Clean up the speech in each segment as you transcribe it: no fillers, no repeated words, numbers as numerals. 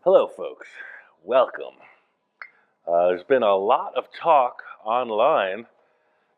Hello, folks. Welcome. There's been a lot of talk online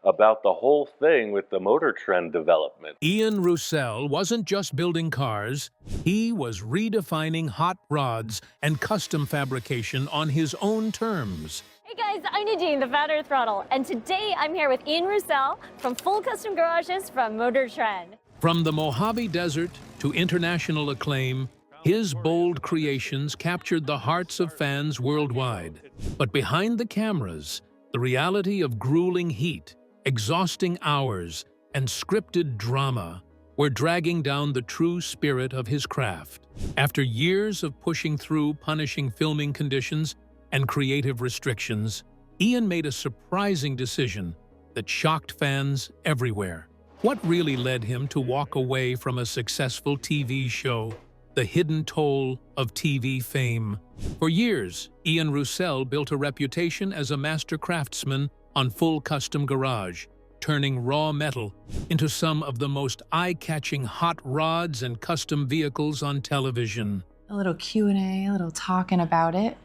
about the whole thing with the motor trend development. Ian Roussel wasn't just building cars, he was redefining hot rods and custom fabrication on his own terms. Hey guys, I'm Nadine, the founder of Throttle, and today I'm here with Ian Roussel from Full Custom Garages from Motor Trend. From the Mojave Desert to international acclaim, his bold creations captured the hearts of fans worldwide. But behind the cameras, the reality of grueling heat, exhausting hours, and scripted drama were dragging down the true spirit of his craft. After years of pushing through punishing filming conditions and creative restrictions, Ian made a surprising decision that shocked fans everywhere. What really led him to walk away from a successful TV show, the hidden toll of TV fame? For years, Ian Roussel built a reputation as a master craftsman on Full Custom Garage, turning raw metal into some of the most eye-catching hot rods and custom vehicles on television. A little Q&A, a little talking about it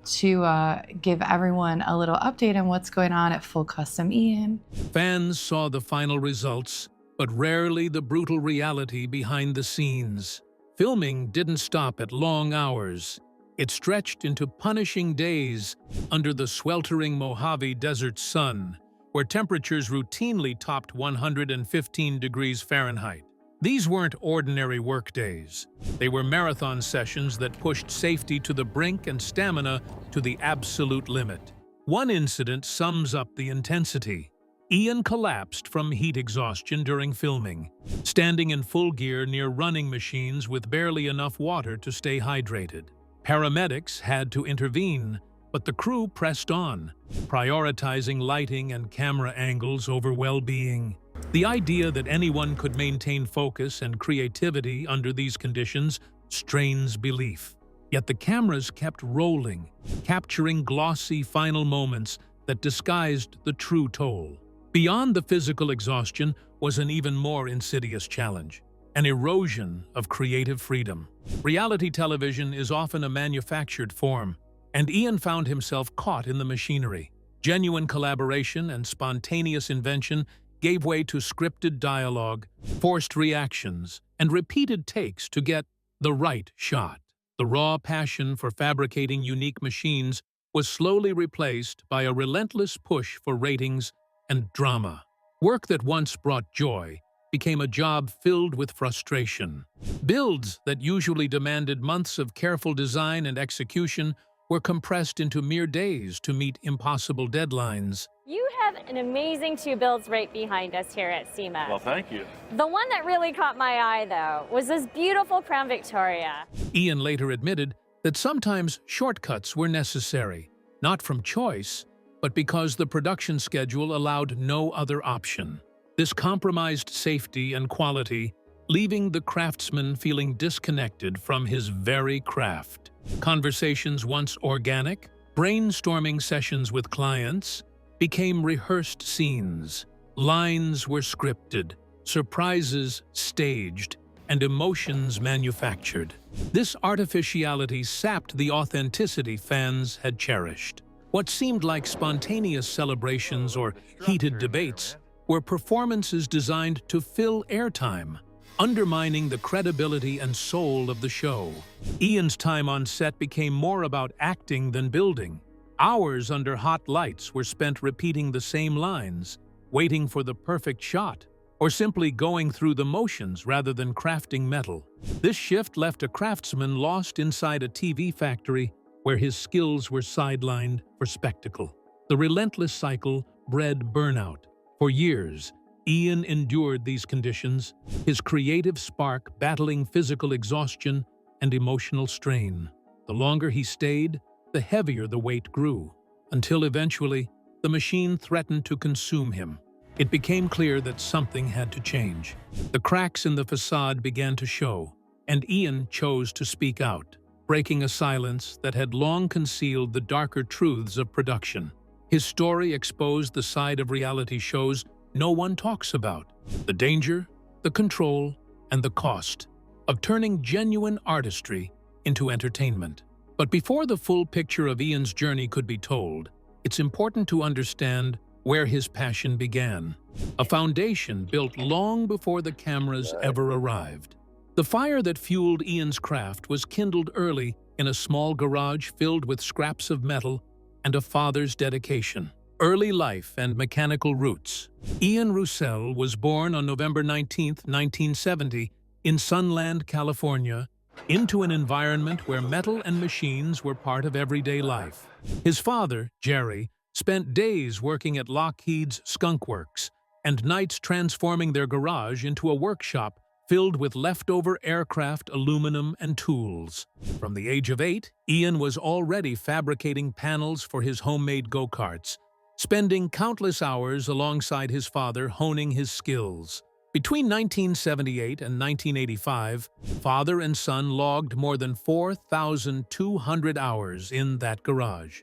to give everyone a little update on what's going on at Full Custom Ian. Fans saw the final results, but rarely the brutal reality behind the scenes. Filming didn't stop at long hours. It stretched into punishing days under the sweltering Mojave Desert sun, where temperatures routinely topped 115 degrees Fahrenheit. These weren't ordinary workdays. They were marathon sessions that pushed safety to the brink and stamina to the absolute limit. One incident sums up the intensity. Ian collapsed from heat exhaustion during filming, standing in full gear near running machines with barely enough water to stay hydrated. Paramedics had to intervene, but the crew pressed on, prioritizing lighting and camera angles over well-being. The idea that anyone could maintain focus and creativity under these conditions strains belief. Yet the cameras kept rolling, capturing glossy final moments that disguised the true toll. Beyond the physical exhaustion was an even more insidious challenge: an erosion of creative freedom. Reality television is often a manufactured form, and Ian found himself caught in the machinery. Genuine collaboration and spontaneous invention gave way to scripted dialogue, forced reactions, and repeated takes to get the right shot. The raw passion for fabricating unique machines was slowly replaced by a relentless push for ratings and drama. Work that once brought joy became a job filled with frustration. Builds that usually demanded months of careful design and execution were compressed into mere days to meet impossible deadlines. You have an amazing two builds right behind us here at SEMA. Well, thank you. The one that really caught my eye, though, was this beautiful Crown Victoria. Ian later admitted that sometimes shortcuts were necessary, not from choice, but because the production schedule allowed no other option. This compromised safety and quality, leaving the craftsman feeling disconnected from his very craft. Conversations once organic, brainstorming sessions with clients, became rehearsed scenes. Lines were scripted, surprises staged, and emotions manufactured. This artificiality sapped the authenticity fans had cherished. What seemed like spontaneous celebrations or heated debates were performances designed to fill airtime, undermining the credibility and soul of the show. Ian's time on set became more about acting than building. Hours under hot lights were spent repeating the same lines, waiting for the perfect shot, or simply going through the motions rather than crafting metal. This shift left a craftsman lost inside a TV factory where his skills were sidelined for spectacle. The relentless cycle bred burnout. For years, Ian endured these conditions, his creative spark battling physical exhaustion and emotional strain. The longer he stayed, the heavier the weight grew, until eventually, the machine threatened to consume him. It became clear that something had to change. The cracks in the facade began to show, and Ian chose to speak out, breaking a silence that had long concealed the darker truths of production. His story exposed the side of reality shows no one talks about: the danger, the control, and the cost of turning genuine artistry into entertainment. But before the full picture of Ian's journey could be told, it's important to understand where his passion began, a foundation built long before the cameras ever arrived. The fire that fueled Ian's craft was kindled early in a small garage filled with scraps of metal and a father's dedication. Early life and mechanical roots. Ian Roussel was born on November 19, 1970, in Sunland, California, into an environment where metal and machines were part of everyday life. His father, Jerry, spent days working at Lockheed's Skunk Works and nights transforming their garage into a workshop filled with leftover aircraft, aluminum, and tools. From the age of 8, Ian was already fabricating panels for his homemade go-karts, spending countless hours alongside his father honing his skills. Between 1978 and 1985, father and son logged more than 4,200 hours in that garage.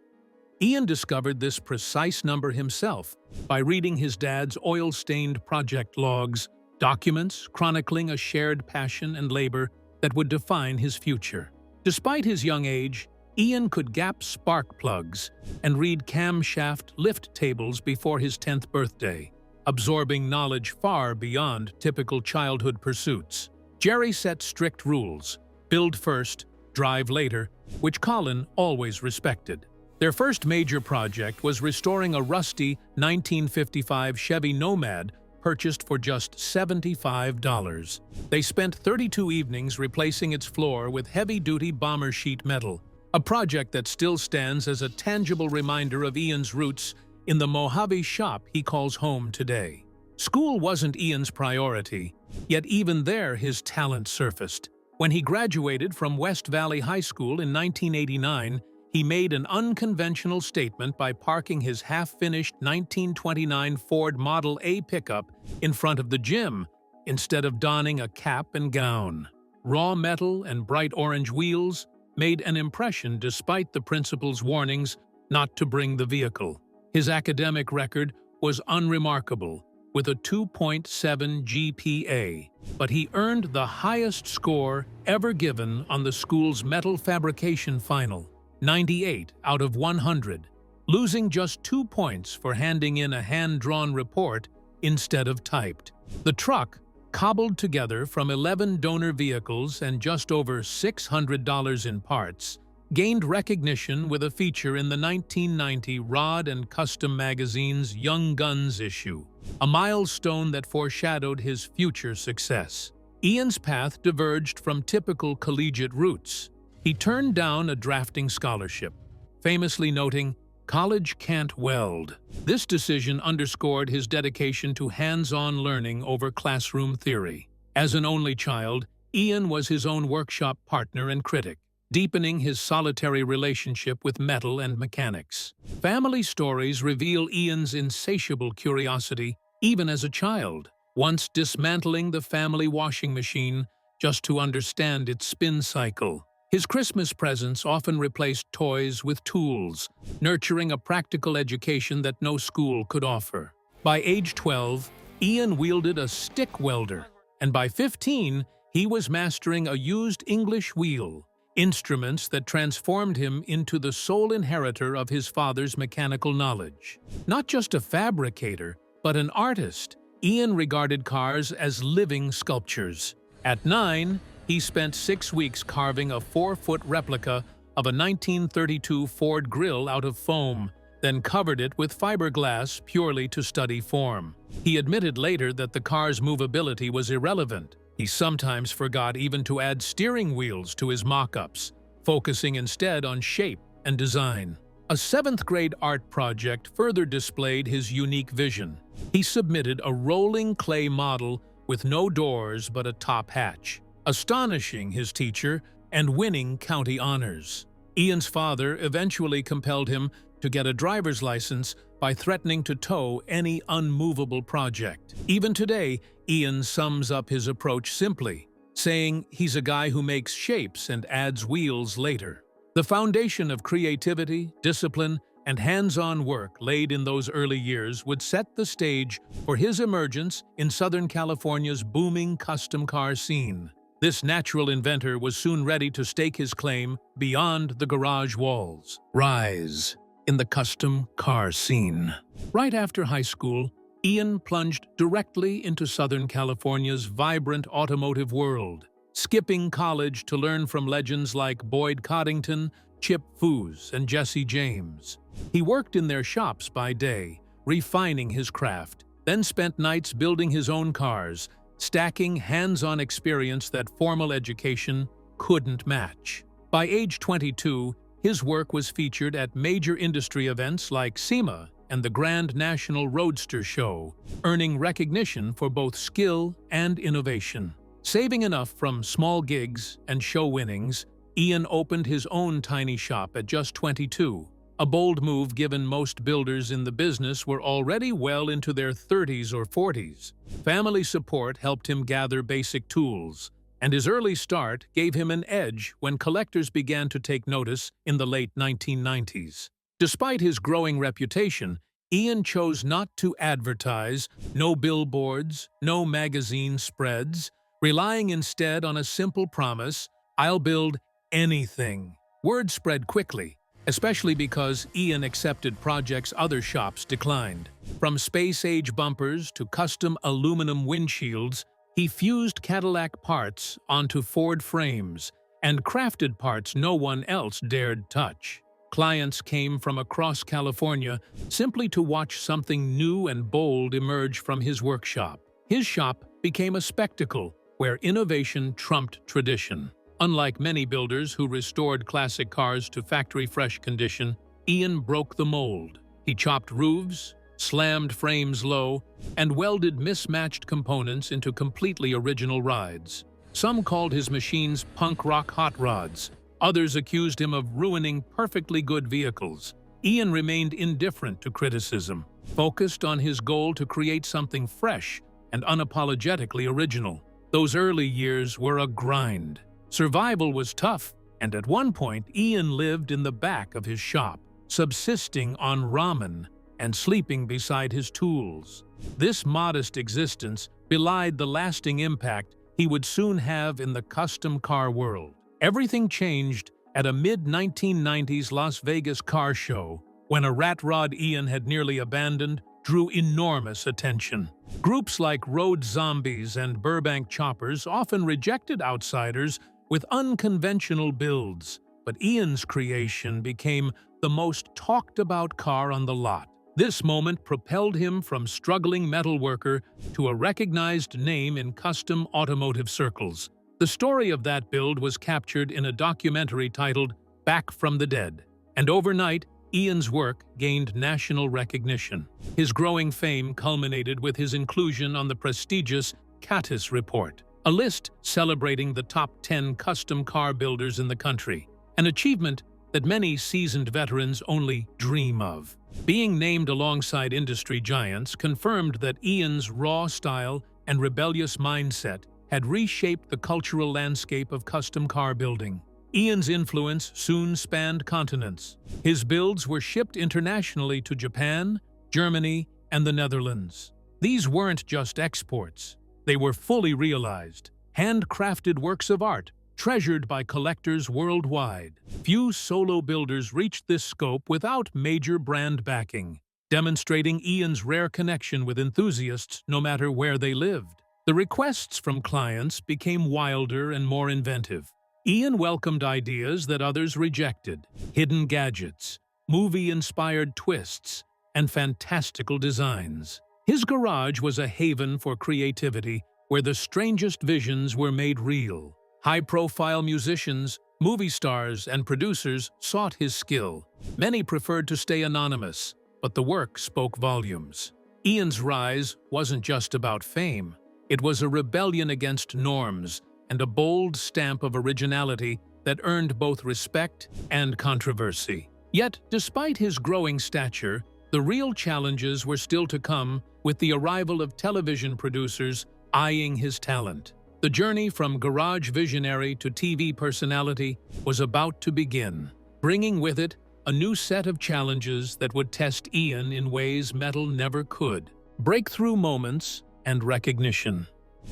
Ian discovered this precise number himself by reading his dad's oil-stained project logs, documents chronicling a shared passion and labor that would define his future. Despite his young age, Ian could gap spark plugs and read camshaft lift tables before his 10th birthday, absorbing knowledge far beyond typical childhood pursuits. Jerry set strict rules: build first, drive later, which Colin always respected. Their first major project was restoring a rusty 1955 Chevy Nomad purchased for just $75. They spent 32 evenings replacing its floor with heavy-duty bomber sheet metal, a project that still stands as a tangible reminder of Ian's roots in the Mojave shop he calls home today. School wasn't Ian's priority, yet even there his talent surfaced. When he graduated from West Valley High School in 1989, he made an unconventional statement by parking his half-finished 1929 Ford Model A pickup in front of the gym instead of donning a cap and gown. Raw metal and bright orange wheels made an impression despite the principal's warnings not to bring the vehicle. His academic record was unremarkable, with a 2.7 GPA, but he earned the highest score ever given on the school's metal fabrication final, 98 out of 100, losing just 2 points for handing in a hand-drawn report instead of typed. The truck, cobbled together from 11 donor vehicles and just over $600 in parts, gained recognition with a feature in the 1990 Rod and Custom magazine's Young Guns issue, a milestone that foreshadowed his future success. Ian's path diverged from typical collegiate routes. He turned down a drafting scholarship, famously noting, "College can't weld." This decision underscored his dedication to hands-on learning over classroom theory. As an only child, Ian was his own workshop partner and critic, deepening his solitary relationship with metal and mechanics. Family stories reveal Ian's insatiable curiosity even as a child, once dismantling the family washing machine just to understand its spin cycle. His Christmas presents often replaced toys with tools, nurturing a practical education that no school could offer. By age 12, Ian wielded a stick welder, and by 15, he was mastering a used English wheel, instruments that transformed him into the sole inheritor of his father's mechanical knowledge. Not just a fabricator, but an artist, Ian regarded cars as living sculptures. At 9, he spent 6 weeks carving a 4-foot replica of a 1932 Ford grill out of foam, then covered it with fiberglass purely to study form. He admitted later that the car's movability was irrelevant. He sometimes forgot even to add steering wheels to his mock-ups, focusing instead on shape and design. A 7th-grade art project further displayed his unique vision. He submitted a rolling clay model with no doors but a top hatch, astonishing his teacher and winning county honors. Ian's father eventually compelled him to get a driver's license by threatening to tow any unmovable project. Even today, Ian sums up his approach simply, saying he's a guy who makes shapes and adds wheels later. The foundation of creativity, discipline, and hands-on work laid in those early years would set the stage for his emergence in Southern California's booming custom car scene. This natural inventor was soon ready to stake his claim beyond the garage walls. Rise in the custom car scene. Right after high school, Ian plunged directly into Southern California's vibrant automotive world, skipping college to learn from legends like Boyd Coddington, Chip Foose, and Jesse James. He worked in their shops by day, refining his craft, then spent nights building his own cars, stacking hands-on experience that formal education couldn't match. By age 22, his work was featured at major industry events like SEMA and the Grand National Roadster Show, earning recognition for both skill and innovation. Saving enough from small gigs and show winnings, Ian opened his own tiny shop at just 22. A bold move given most builders in the business were already well into their 30s or 40s. Family support helped him gather basic tools, and his early start gave him an edge when collectors began to take notice in the late 1990s. Despite his growing reputation, Ian chose not to advertise, no billboards, no magazine spreads, relying instead on a simple promise: "I'll build anything." Word spread quickly, especially because Ian accepted projects other shops declined. From space-age bumpers to custom aluminum windshields, he fused Cadillac parts onto Ford frames and crafted parts no one else dared touch. Clients came from across California simply to watch something new and bold emerge from his workshop. His shop became a spectacle where innovation trumped tradition. Unlike many builders who restored classic cars to factory-fresh condition, Ian broke the mold. He chopped roofs, slammed frames low, and welded mismatched components into completely original rides. Some called his machines punk rock hot rods. Others accused him of ruining perfectly good vehicles. Ian remained indifferent to criticism, focused on his goal to create something fresh and unapologetically original. Those early years were a grind. Survival was tough, and at one point Ian lived in the back of his shop, subsisting on ramen and sleeping beside his tools. This modest existence belied the lasting impact he would soon have in the custom car world. Everything changed at a mid-1990s Las Vegas car show, when a rat rod Ian had nearly abandoned drew enormous attention. Groups like Road Zombies and Burbank Choppers often rejected outsiders with unconventional builds, but Ian's creation became the most talked-about car on the lot. This moment propelled him from struggling metalworker to a recognized name in custom automotive circles. The story of that build was captured in a documentary titled Back from the Dead, and overnight, Ian's work gained national recognition. His growing fame culminated with his inclusion on the prestigious Catus Report, a list celebrating the top 10 custom car builders in the country, an achievement that many seasoned veterans only dream of. Being named alongside industry giants confirmed that Ian's raw style and rebellious mindset had reshaped the cultural landscape of custom car building. Ian's influence soon spanned continents. His builds were shipped internationally to Japan, Germany, and the Netherlands. These weren't just exports. They were fully realized, handcrafted works of art, treasured by collectors worldwide. Few solo builders reached this scope without major brand backing, demonstrating Ian's rare connection with enthusiasts no matter where they lived. The requests from clients became wilder and more inventive. Ian welcomed ideas that others rejected: hidden gadgets, movie-inspired twists, and fantastical designs. His garage was a haven for creativity where the strangest visions were made real. High-profile musicians, movie stars, and producers sought his skill. Many preferred to stay anonymous, but the work spoke volumes. Ian's rise wasn't just about fame. It was a rebellion against norms and a bold stamp of originality that earned both respect and controversy. Yet, despite his growing stature, the real challenges were still to come with the arrival of television producers eyeing his talent. The journey from garage visionary to TV personality was about to begin, bringing with it a new set of challenges that would test Ian in ways metal never could: breakthrough moments and recognition.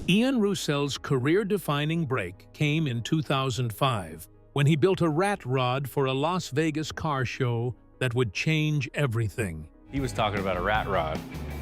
Ian Roussel's career-defining break came in 2005 when he built a rat rod for a Las Vegas car show that would change everything. He was talking about a rat rod.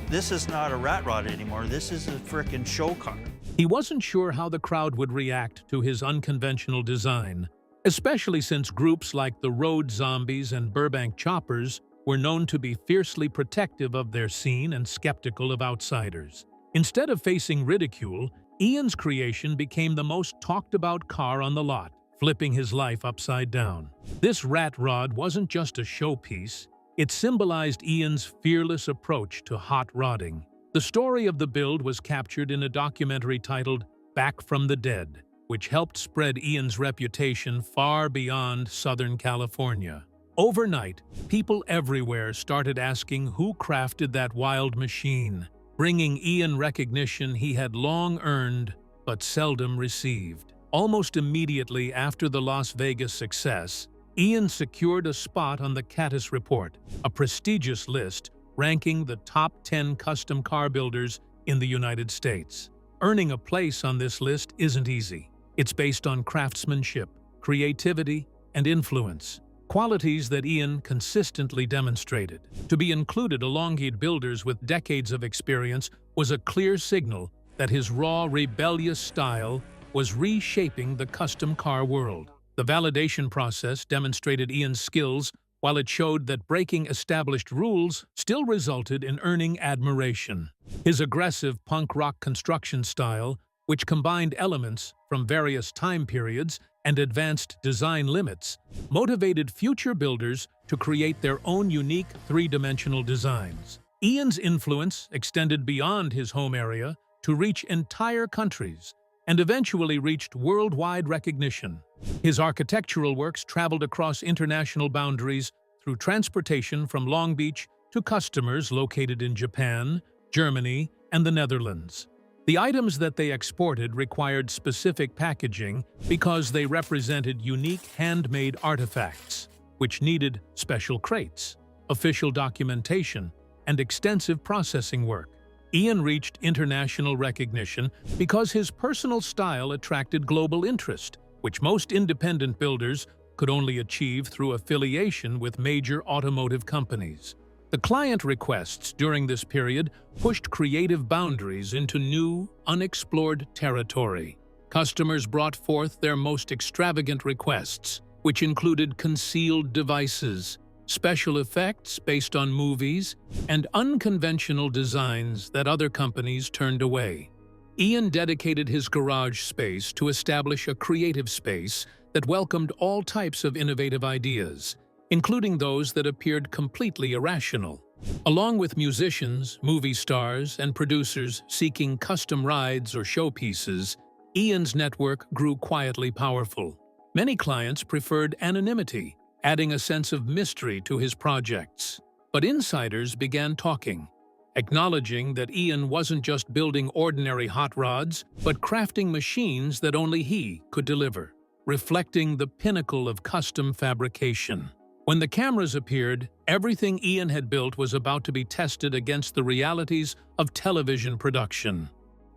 This is not a rat rod anymore. This is a frickin' show car. He wasn't sure how the crowd would react to his unconventional design, especially since groups like the Road Zombies and Burbank Choppers were known to be fiercely protective of their scene and skeptical of outsiders. Instead of facing ridicule, Ian's creation became the most talked-about car on the lot, flipping his life upside down. This rat rod wasn't just a showpiece, it symbolized Ian's fearless approach to hot rodding. The story of the build was captured in a documentary titled Back from the Dead, which helped spread Ian's reputation far beyond Southern California. Overnight, people everywhere started asking who crafted that wild machine, bringing Ian recognition he had long earned but seldom received. Almost immediately after the Las Vegas success, Ian secured a spot on the Caddis Report, a prestigious list ranking the top 10 custom car builders in the United States. Earning a place on this list isn't easy. It's based on craftsmanship, creativity, and influence, qualities that Ian consistently demonstrated. To be included alongside builders with decades of experience was a clear signal that his raw, rebellious style was reshaping the custom car world. The validation process demonstrated Ian's skills, while it showed that breaking established rules still resulted in earning admiration. His aggressive punk rock construction style, which combined elements from various time periods and advanced design limits, motivated future builders to create their own unique three-dimensional designs. Ian's influence extended beyond his home area to reach entire countries and eventually reached worldwide recognition. His architectural works traveled across international boundaries through transportation from Long Beach to customers located in Japan, Germany, and the Netherlands. The items that they exported required specific packaging because they represented unique handmade artifacts, which needed special crates, official documentation, and extensive processing work. Ian reached international recognition because his personal style attracted global interest, which most independent builders could only achieve through affiliation with major automotive companies. The client requests during this period pushed creative boundaries into new, unexplored territory. Customers brought forth their most extravagant requests, which included concealed devices, special effects based on movies, and unconventional designs that other companies turned away. Ian dedicated his garage space to establish a creative space that welcomed all types of innovative ideas, including those that appeared completely irrational. Along with musicians, movie stars, and producers seeking custom rides or showpieces, Ian's network grew quietly powerful. Many clients preferred anonymity, adding a sense of mystery to his projects. But insiders began talking, acknowledging that Ian wasn't just building ordinary hot rods, but crafting machines that only he could deliver, reflecting the pinnacle of custom fabrication. When the cameras appeared, everything Ian had built was about to be tested against the realities of television production.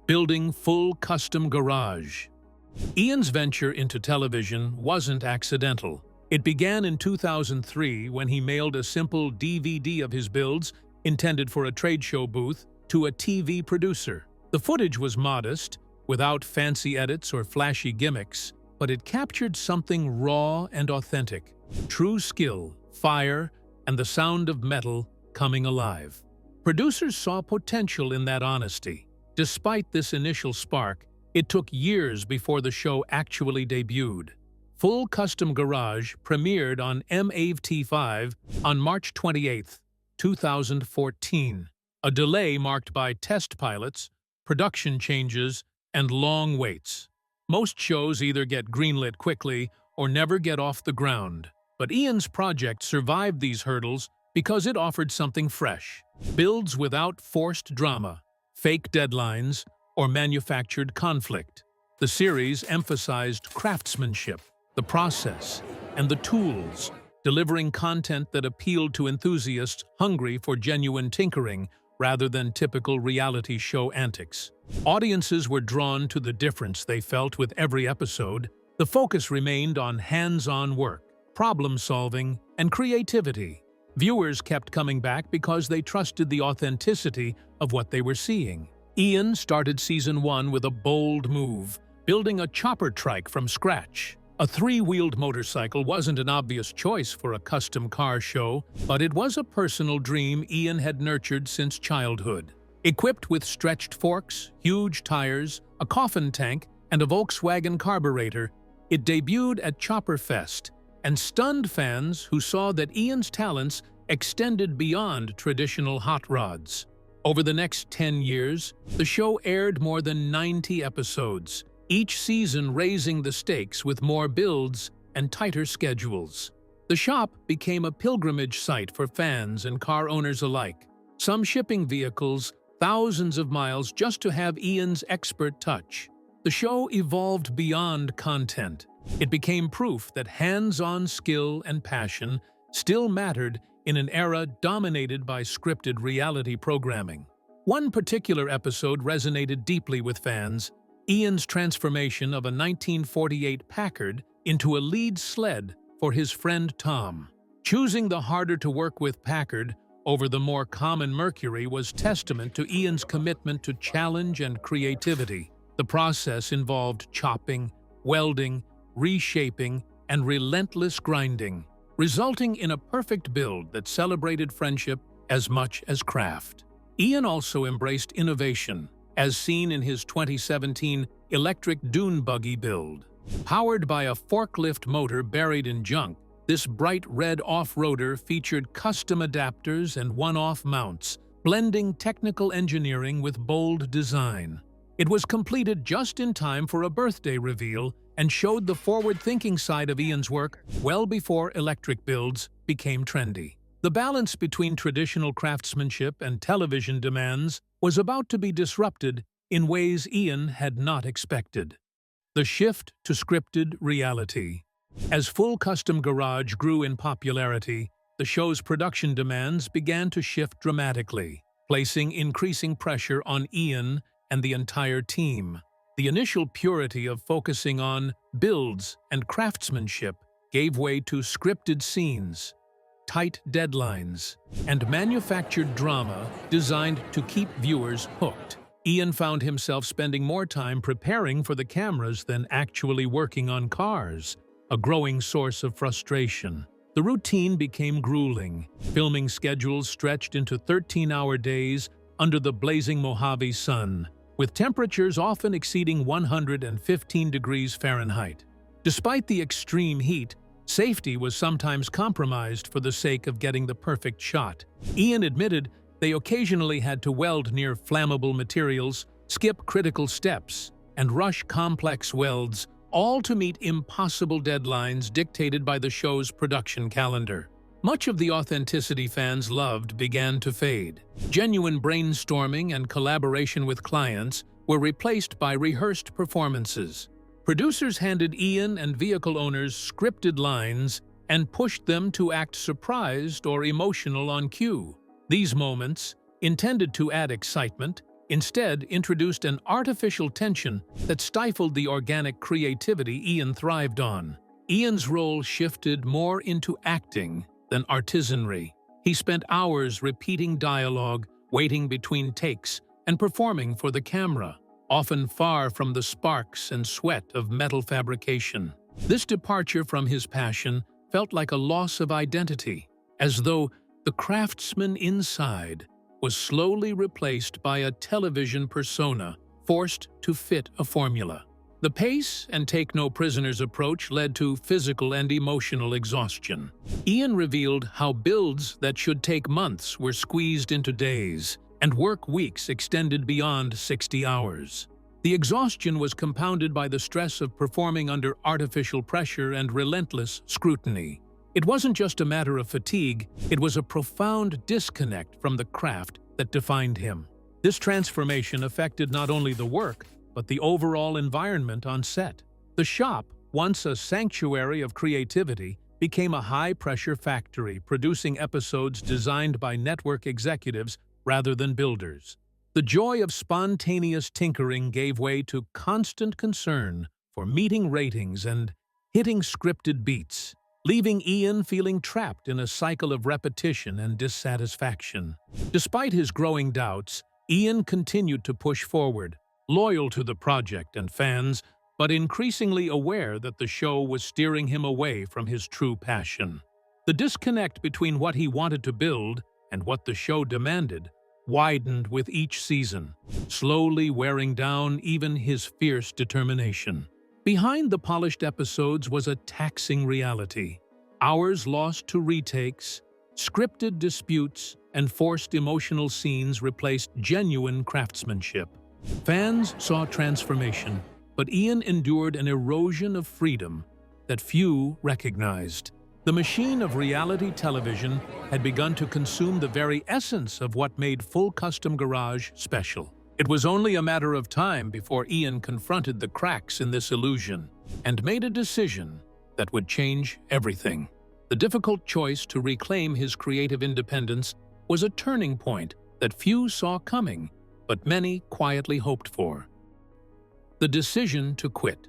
Building full custom garage. Ian's venture into television wasn't accidental. It began in 2003 when he mailed a simple DVD of his builds, intended for a trade show booth, to a TV producer. The footage was modest, without fancy edits or flashy gimmicks, but it captured something raw and authentic. True skill, fire, and the sound of metal coming alive. Producers saw potential in that honesty. Despite this initial spark, it took years before the show actually debuted. Full Custom Garage premiered on MAV-T5 on March 28, 2014, a delay marked by test pilots, production changes, and long waits. Most shows either get greenlit quickly or never get off the ground. But Ian's project survived these hurdles because it offered something fresh. Builds without forced drama, fake deadlines, or manufactured conflict. The series emphasized craftsmanship, the process, and the tools, delivering content that appealed to enthusiasts hungry for genuine tinkering rather than typical reality show antics. Audiences were drawn to the difference they felt with every episode. The focus remained on hands-on work, problem-solving, and creativity. Viewers kept coming back because they trusted the authenticity of what they were seeing. Ian started Season 1 with a bold move, building a chopper trike from scratch. A three-wheeled motorcycle wasn't an obvious choice for a custom car show, but it was a personal dream Ian had nurtured since childhood. Equipped with stretched forks, huge tires, a coffin tank, and a Volkswagen carburetor, it debuted at Chopper Fest and stunned fans who saw that Ian's talents extended beyond traditional hot rods. Over the next 10 years, the show aired more than 90 episodes, each season raising the stakes with more builds and tighter schedules. The shop became a pilgrimage site for fans and car owners alike, some shipping vehicles thousands of miles just to have Ian's expert touch. The show evolved beyond content. It became proof that hands-on skill and passion still mattered in an era dominated by scripted reality programming. One particular episode resonated deeply with fans: Ian's transformation of a 1948 Packard into a lead sled for his friend Tom. Choosing the harder-to-work-with Packard over the more common Mercury was testament to Ian's commitment to challenge and creativity. The process involved chopping, welding, reshaping, and relentless grinding, resulting in a perfect build that celebrated friendship as much as craft. Ian also embraced innovation, as seen in his 2017 electric dune buggy build. Powered by a forklift motor buried in junk, this bright red off-roader featured custom adapters and one-off mounts, blending technical engineering with bold design. It was completed just in time for a birthday reveal and showed the forward-thinking side of Ian's work well before electric builds became trendy. The balance between traditional craftsmanship and television demands was about to be disrupted in ways Ian had not expected. The shift to scripted reality. As Full Custom Garage grew in popularity, the show's production demands began to shift dramatically, placing increasing pressure on Ian and the entire team. The initial purity of focusing on builds and craftsmanship gave way to scripted scenes, tight deadlines, and manufactured drama designed to keep viewers hooked. Ian found himself spending more time preparing for the cameras than actually working on cars, a growing source of frustration. The routine became grueling. Filming schedules stretched into 13-hour days under the blazing Mojave sun, with temperatures often exceeding 115 degrees Fahrenheit. Despite the extreme heat, safety was sometimes compromised for the sake of getting the perfect shot. Ian admitted they occasionally had to weld near flammable materials, skip critical steps, and rush complex welds, all to meet impossible deadlines dictated by the show's production calendar. Much of the authenticity fans loved began to fade. Genuine brainstorming and collaboration with clients were replaced by rehearsed performances. Producers handed Ian and vehicle owners scripted lines and pushed them to act surprised or emotional on cue. These moments, intended to add excitement, instead introduced an artificial tension that stifled the organic creativity Ian thrived on. Ian's role shifted more into acting than artisanry. He spent hours repeating dialogue, waiting between takes, and performing for the camera, often far from the sparks and sweat of metal fabrication. This departure from his passion felt like a loss of identity, as though the craftsman inside was slowly replaced by a television persona forced to fit a formula. The pace and take-no-prisoners approach led to physical and emotional exhaustion. Ian revealed how builds that should take months were squeezed into days, and work weeks extended beyond 60 hours. The exhaustion was compounded by the stress of performing under artificial pressure and relentless scrutiny. It wasn't just a matter of fatigue, it was a profound disconnect from the craft that defined him. This transformation affected not only the work, but the overall environment on set. The shop, once a sanctuary of creativity, became a high-pressure factory, producing episodes designed by network executives rather than builders. The joy of spontaneous tinkering gave way to constant concern for meeting ratings and hitting scripted beats, leaving Ian feeling trapped in a cycle of repetition and dissatisfaction. Despite his growing doubts, Ian continued to push forward, loyal to the project and fans, but increasingly aware that the show was steering him away from his true passion. The disconnect between what he wanted to build and what the show demanded widened with each season, slowly wearing down even his fierce determination. Behind the polished episodes was a taxing reality. Hours lost to retakes, scripted disputes, and forced emotional scenes replaced genuine craftsmanship. Fans saw transformation, but Ian endured an erosion of freedom that few recognized. The machine of reality television had begun to consume the very essence of what made Full Custom Garage special. It was only a matter of time before Ian confronted the cracks in this illusion and made a decision that would change everything. The difficult choice to reclaim his creative independence was a turning point that few saw coming, but many quietly hoped for. The decision to quit.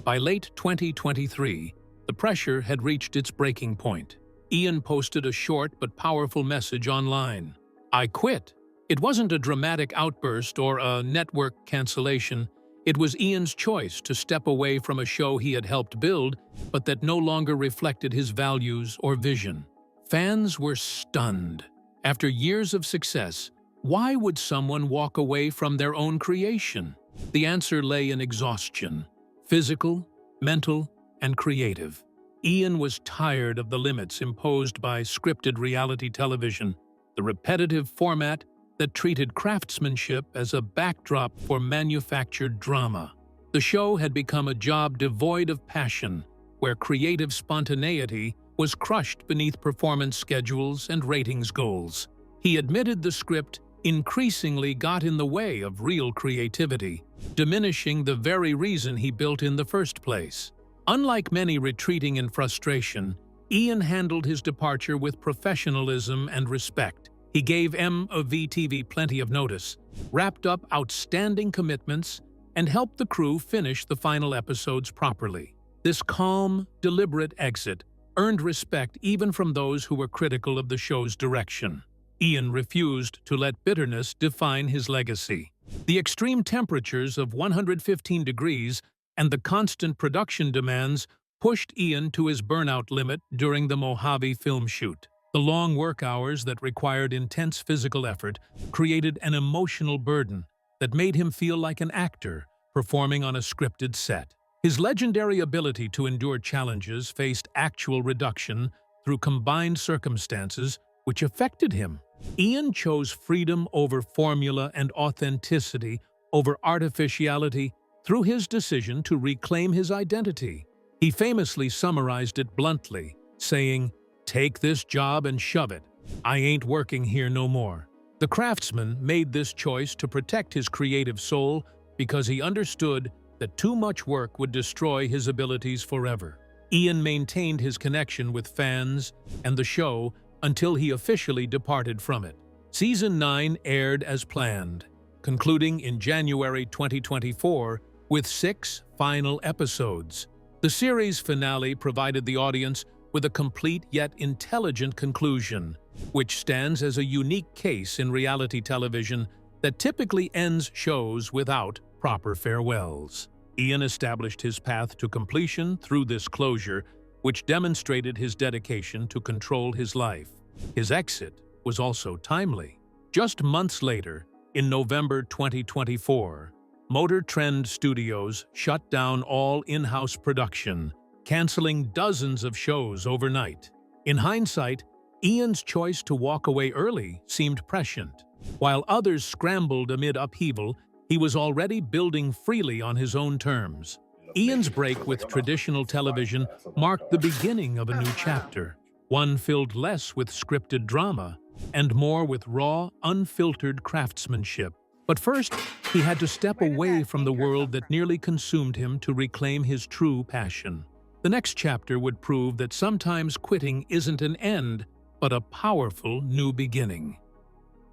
By late 2023, the pressure had reached its breaking point. Ian posted a short but powerful message online. "I quit." It wasn't a dramatic outburst or a network cancellation. It was Ian's choice to step away from a show he had helped build, but that no longer reflected his values or vision. Fans were stunned. After years of success, why would someone walk away from their own creation? The answer lay in exhaustion, physical, mental, and creative. Ian was tired of the limits imposed by scripted reality television, the repetitive format that treated craftsmanship as a backdrop for manufactured drama. The show had become a job devoid of passion, where creative spontaneity was crushed beneath performance schedules and ratings goals. He admitted the script increasingly got in the way of real creativity, diminishing the very reason he built in the first place. Unlike many retreating in frustration, Ian handled his departure with professionalism and respect. He gave Mojave TV plenty of notice, wrapped up outstanding commitments, and helped the crew finish the final episodes properly. This calm, deliberate exit earned respect even from those who were critical of the show's direction. Ian refused to let bitterness define his legacy. The extreme temperatures of 115 degrees and the constant production demands pushed Ian to his burnout limit during the Mojave film shoot. The long work hours that required intense physical effort created an emotional burden that made him feel like an actor performing on a scripted set. His legendary ability to endure challenges faced actual reduction through combined circumstances which affected him. Ian chose freedom over formula and authenticity over artificiality through his decision to reclaim his identity. He famously summarized it bluntly, saying, "Take this job and shove it. I ain't working here no more." The craftsman made this choice to protect his creative soul because he understood that too much work would destroy his abilities forever. Ian maintained his connection with fans and the show until he officially departed from it. Season 9 aired as planned, concluding in January 2024 with 6 final episodes. The series finale provided the audience with a complete yet intelligent conclusion, which stands as a unique case in reality television that typically ends shows without proper farewells. Ian established his path to completion through this closure, which demonstrated his dedication to control his life. His exit was also timely. Just months later, in November 2024, Motor Trend Studios shut down all in-house production, canceling dozens of shows overnight. In hindsight, Ian's choice to walk away early seemed prescient. While others scrambled amid upheaval, he was already building freely on his own terms. Ian's break with traditional television marked the beginning of a new chapter, one filled less with scripted drama and more with raw, unfiltered craftsmanship. But first, he had to step away from the world that nearly consumed him to reclaim his true passion. The next chapter would prove that sometimes quitting isn't an end, but a powerful new beginning.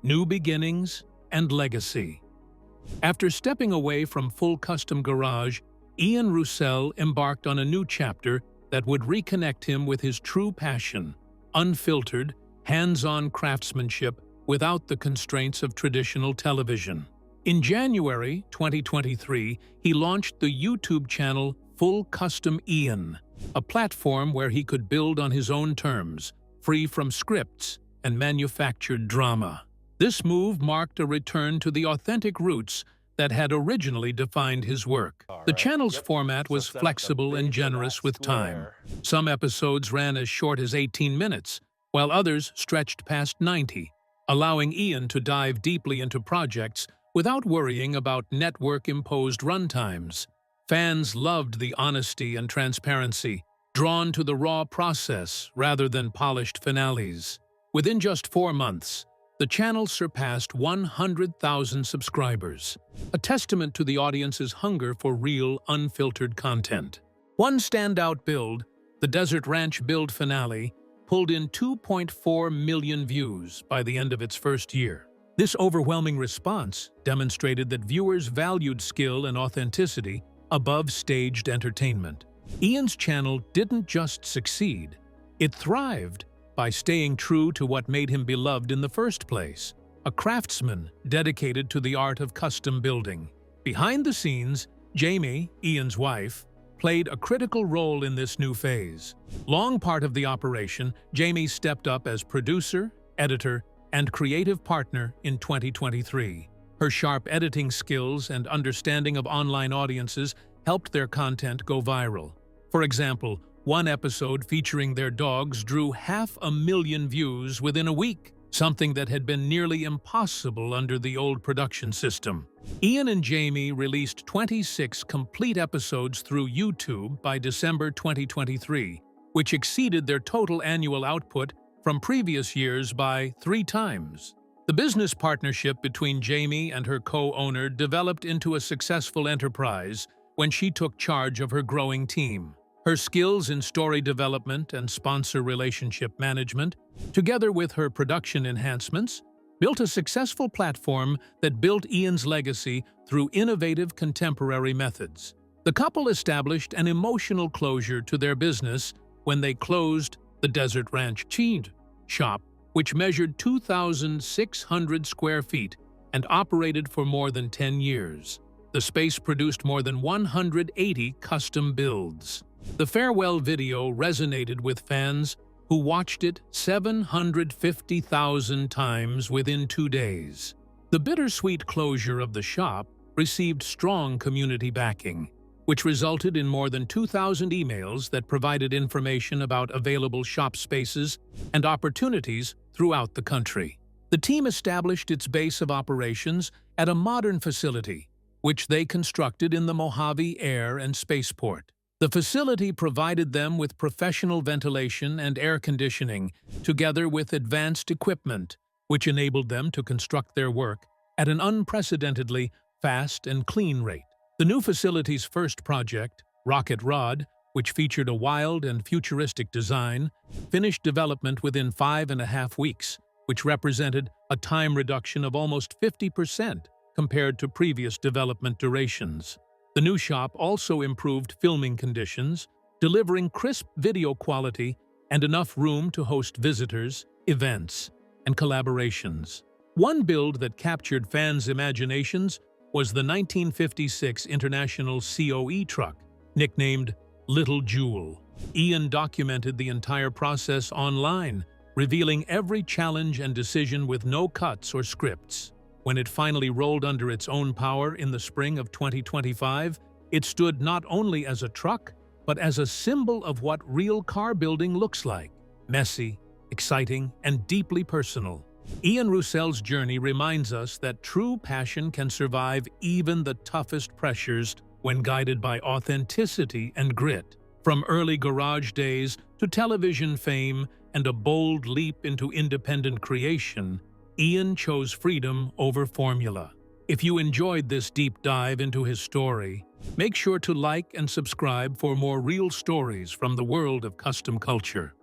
new beginnings, and legacy. After stepping away from Full Custom Garage, Ian Roussel embarked on a new chapter that would reconnect him with his true passion: unfiltered, hands-on craftsmanship without the constraints of traditional television. In January 2023, he launched the YouTube channel Full Custom Ian, a platform where he could build on his own terms, free from scripts and manufactured drama. This move marked a return to the authentic roots that had originally defined his work. The channel's format was flexible and generous with time. Some episodes ran as short as 18 minutes, while others stretched past 90, allowing Ian to dive deeply into projects without worrying about network-imposed runtimes. Fans loved the honesty and transparency, drawn to the raw process rather than polished finales. Within just 4 months, the channel surpassed 100,000 subscribers, a testament to the audience's hunger for real, unfiltered content. One standout build, the Desert Ranch build finale, pulled in 2.4 million views by the end of its first year. This overwhelming response demonstrated that viewers valued skill and authenticity above staged entertainment. Ian's channel didn't just succeed, it thrived by staying true to what made him beloved in the first place: a craftsman dedicated to the art of custom building. Behind the scenes, Jamie, Ian's wife, played a critical role in this new phase. Long part of the operation, Jamie stepped up as producer, editor, and creative partner in 2023. Her sharp editing skills and understanding of online audiences helped their content go viral. For example, one episode featuring their dogs drew 500,000 views within a week, something that had been nearly impossible under the old production system. Ian and Jamie released 26 complete episodes through YouTube by December 2023, which exceeded their total annual output from previous years by 3 times. The business partnership between Jamie and her co-owner developed into a successful enterprise when she took charge of her growing team. Her skills in story development and sponsor relationship management, together with her production enhancements, built a successful platform that built Ian's legacy through innovative contemporary methods. The couple established an emotional closure to their business when they closed the Desert Ranch Cheese Shop, which measured 2,600 square feet and operated for more than 10 years. The space produced more than 180 custom builds. The farewell video resonated with fans who watched it 750,000 times within 2 days. The bittersweet closure of the shop received strong community backing, which resulted in more than 2,000 emails that provided information about available shop spaces and opportunities throughout the country. The team established its base of operations at a modern facility, which they constructed in the Mojave Air and Spaceport. The facility provided them with professional ventilation and air conditioning, together with advanced equipment, which enabled them to construct their work at an unprecedentedly fast and clean rate. The new facility's first project, Rocket Rod, which featured a wild and futuristic design, finished development within 5.5 weeks, which represented a time reduction of almost 50% compared to previous development durations. The new shop also improved filming conditions, delivering crisp video quality and enough room to host visitors, events, and collaborations. One build that captured fans' imaginations was the 1956 International COE truck, nicknamed Little Jewel. Ian documented the entire process online, revealing every challenge and decision with no cuts or scripts. When it finally rolled under its own power in the spring of 2025, it stood not only as a truck, but as a symbol of what real car building looks like: messy, exciting, and deeply personal. Ian Roussel's journey reminds us that true passion can survive even the toughest pressures when guided by authenticity and grit. From early garage days to television fame and a bold leap into independent creation, Ian chose freedom over formula. If you enjoyed this deep dive into his story, make sure to like and subscribe for more real stories from the world of custom culture.